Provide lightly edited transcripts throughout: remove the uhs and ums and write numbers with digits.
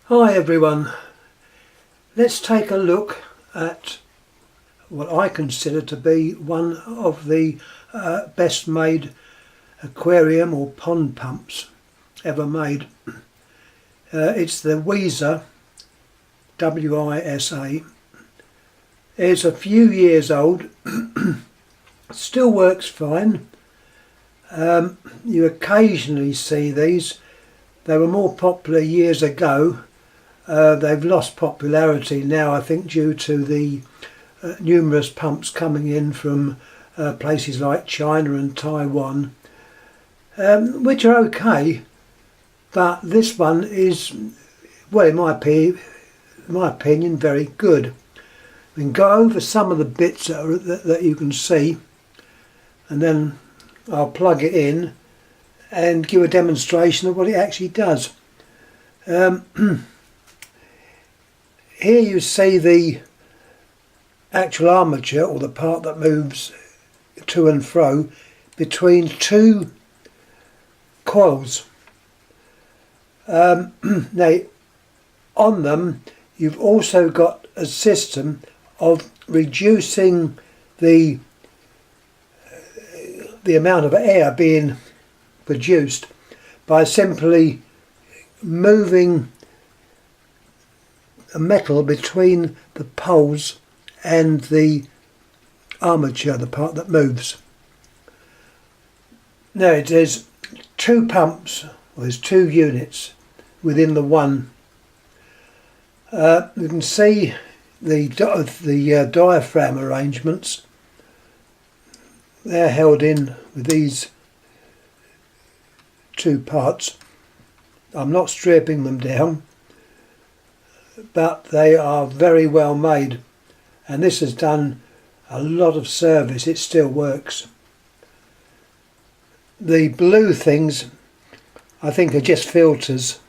Hi everyone, let's take a look at what I consider to be one of the best made aquarium or pond pumps ever made. It's the Wisa, W-I-S-A. It's a few years old, still works fine. You occasionally see these. They were more popular years ago. They've lost popularity now, I think, due to the numerous pumps coming in from places like China and Taiwan, which are okay, but this one is, well, in my opinion, very good. We can go over some of the bits that you can see, and then I'll plug it in and give a demonstration of what it actually does. Here you see the actual armature, or the part that moves to and fro between two coils. Now on them you've also got a system of reducing the amount of air being produced by simply moving a metal between the poles and the armature, the part that moves. Now there's two pumps, or there's two units within the one. You can see the diaphragm arrangements. They're held in with these two parts. I'm not stripping them down, but they are very well made, and this has done a lot of service. It still works. The blue things I think are just filters.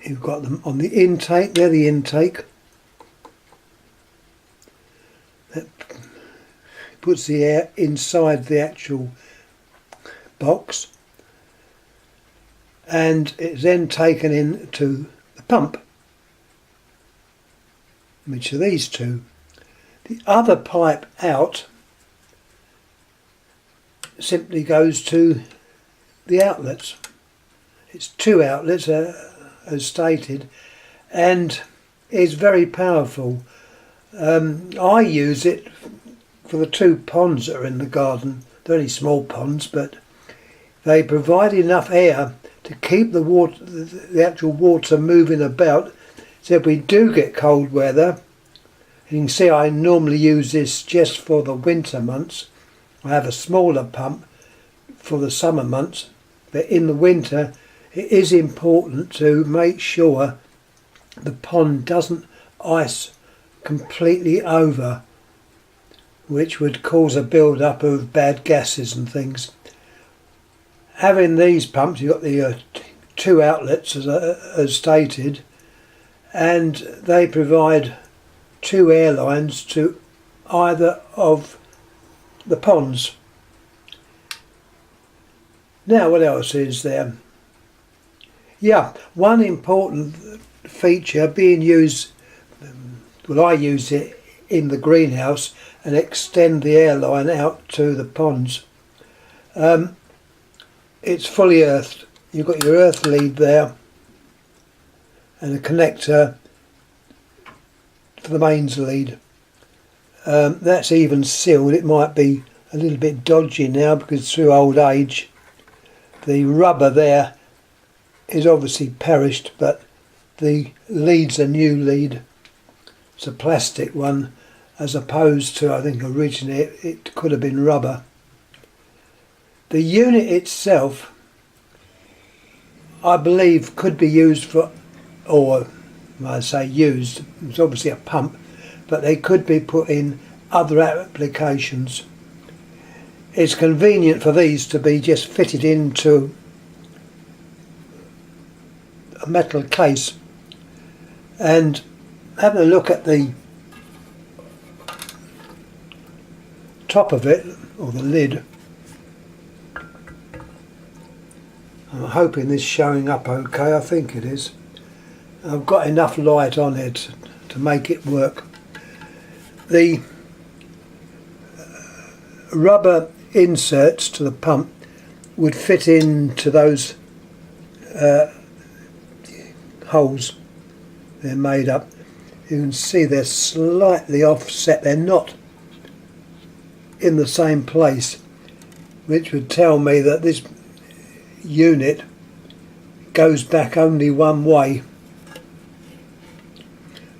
You've got them on the intake. They're the intake. That puts the air inside the actual box, and it's then taken into the pump, which are these two. The other pipe out simply goes to the outlets. It's two outlets as stated, and is very powerful. I use it for the two ponds that are in the garden. They're only small ponds, but they provide enough air to keep the water, the actual water, moving about. So if we do get cold weather, you can see I normally use this just for the winter months. I have a smaller pump for the summer months, but in the winter it is important to make sure the pond doesn't ice completely over, which would cause a build-up of bad gases and things. Having these pumps, you've got the two outlets as stated, and they provide two air lines to either of the ponds. Now what else is there? Yeah, one important feature being used, well, I use it in the greenhouse and extend the air line out to the ponds. It's fully earthed. You've got your earth lead there and a connector for the mains lead. That's even sealed. It might be a little bit dodgy now because through old age. The rubber there is obviously perished, but the lead's a new lead. It's a plastic one, as opposed to, I think originally it could have been rubber. The unit itself, I believe, could be used for, or I say used, it's obviously a pump, but they could be put in other applications. It's convenient for these to be just fitted into a metal case, and having a look at the top of it, or the lid, I'm hoping this is showing up okay. I think it is. I've got enough light on it to make it work. The rubber inserts to the pump would fit into those holes they're made up. You can see they're slightly offset, they're not in the same place, which would tell me that this unit goes back only one way.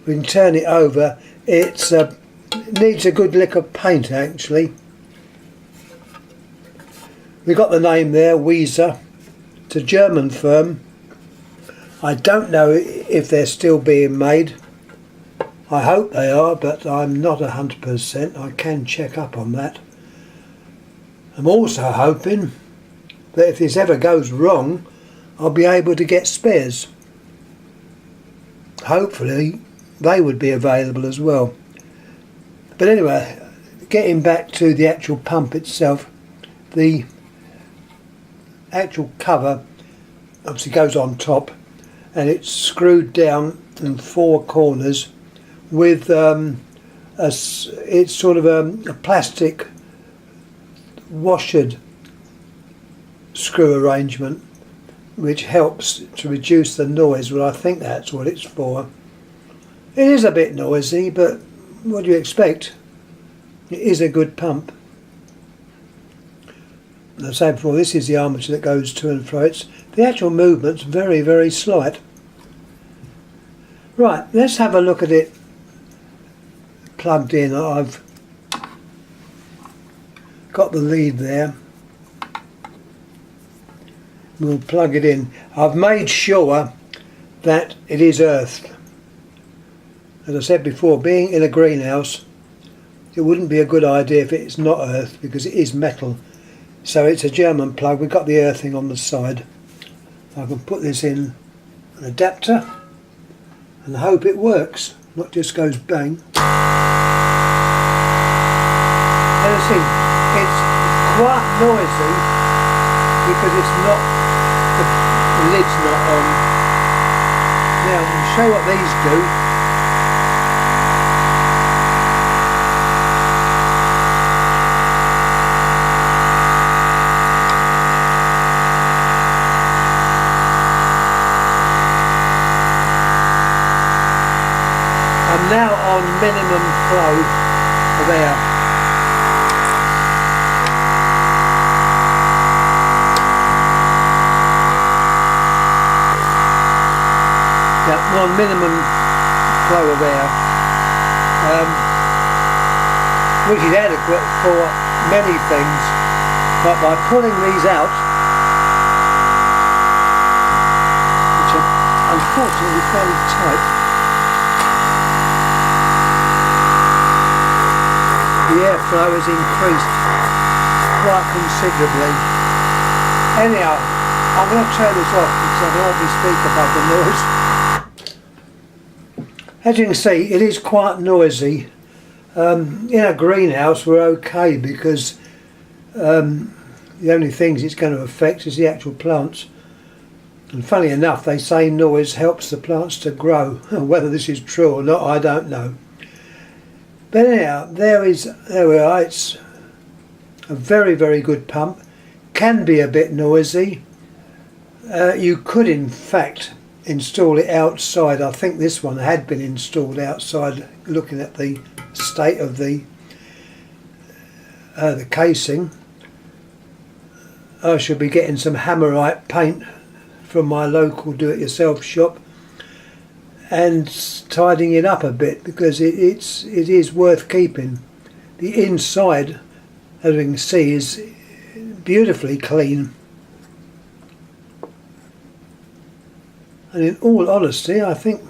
We can turn it over. It needs a good lick of paint actually. We got the name there, Wisa. It's a German firm. I don't know if they're still being made. I hope they are, but I'm not 100%. I can check up on that. I'm also hoping that if this ever goes wrong, I'll be able to get spares. Hopefully they would be available as well. But anyway, getting back to the actual pump itself, the actual cover obviously goes on top, and it's screwed down in four corners with it's sort of a plastic washered screw arrangement, which helps to reduce the noise. Well, I think that's what it's for. It is a bit noisy, but what do you expect? It is a good pump. As I said before, this is the armature that goes to and fro. The actual movement's very, very slight. Right, let's have a look at it plugged in. I've got the lead there. We'll plug it in. I've made sure that it is earthed. As I said before, being in a greenhouse, it wouldn't be a good idea if it's not earthed, because it is metal. So it's a German plug. We've got the earthing on the side. I can put this in an adapter and hope it works, not just goes bang. As I see, it's quite noisy because it's not, the lid's not on. Now I'll show you what these do. I'm now on minimum flow of air. Yeah, I'm on minimum flow of air, which is adequate for many things, but by pulling these out, which are unfortunately fairly tight, the airflow has increased quite considerably. Anyhow, I'm going to turn this off because I don't want to speak above the noise. As you can see, it is quite noisy. In a greenhouse we're okay because the only things it's going to affect is the actual plants. And funny enough, they say noise helps the plants to grow. Whether this is true or not, I don't know. But anyhow, there we are. It's a very, very good pump. Can be a bit noisy. You could in fact install it outside. I think this one had been installed outside, looking at the state of the casing. I should be getting some Hammerite paint from my local do-it-yourself shop and tidying it up a bit, because it is worth keeping. The inside, as we can see, is beautifully clean. And in all honesty, I think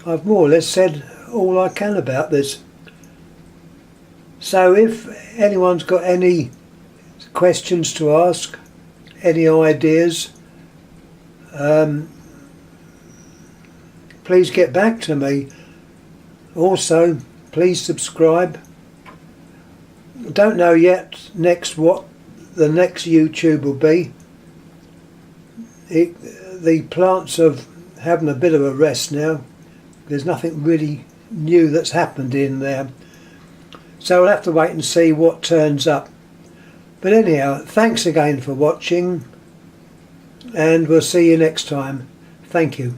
I've more or less said all I can about this. So if anyone's got any questions to ask, any ideas, please get back to me. Also, please subscribe. Don't know yet what the next YouTube will be. The plants have having a bit of a rest now. There's nothing really new that's happened in there, so we'll have to wait and see what turns up. But anyhow, thanks again for watching, and we'll see you next time. Thank you.